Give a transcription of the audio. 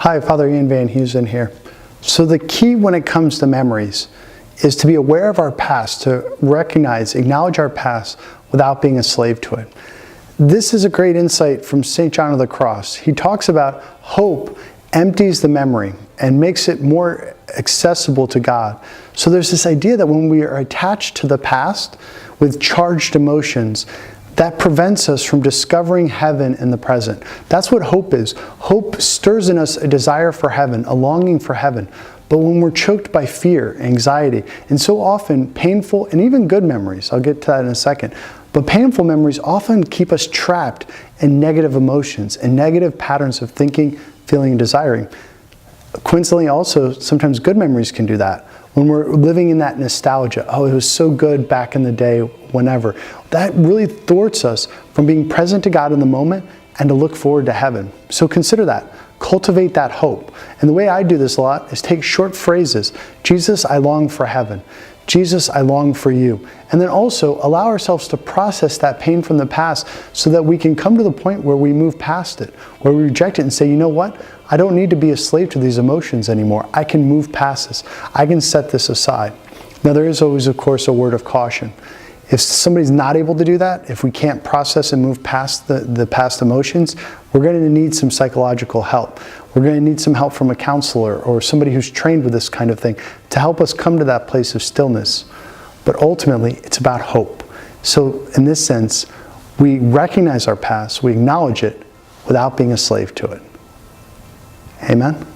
Hi, Father Ian Van Heusen here. So the key when it comes to memories is to be aware of our past, to recognize, acknowledge our past without being a slave to it. This is a great insight from St. John of the Cross. He talks about hope empties the memory and makes it more accessible to God. So there's this idea that when we are attached to the past with charged emotions, that prevents us from discovering heaven in the present. That's what hope is. Hope stirs in us a desire for heaven, a longing for heaven. But when we're choked by fear, anxiety, and so often painful and even good memories, I'll get to that in a second, but painful memories often keep us trapped in negative emotions and negative patterns of thinking, feeling, and desiring. Coincidentally also, sometimes good memories can do that. When we're living in that nostalgia, oh, it was so good back in the day, whenever. That really thwarts us from being present to God in the moment and to look forward to heaven. So consider that. Cultivate that hope. And the way I do this a lot is take short phrases. Jesus, I long for heaven. Jesus, I long for you. And then also allow ourselves to process that pain from the past so that we can come to the point where we move past it, where we reject it and say, you know what? I don't need to be a slave to these emotions anymore. I can move past this. I can set this aside. Now there is always, of course, a word of caution. If somebody's not able to do that, if we can't process and move past the past emotions, we're going to need some psychological help. We're going to need some help from a counselor or somebody who's trained with this kind of thing to help us come to that place of stillness. But ultimately, it's about hope. So in this sense, we recognize our past, we acknowledge it without being a slave to it. Amen?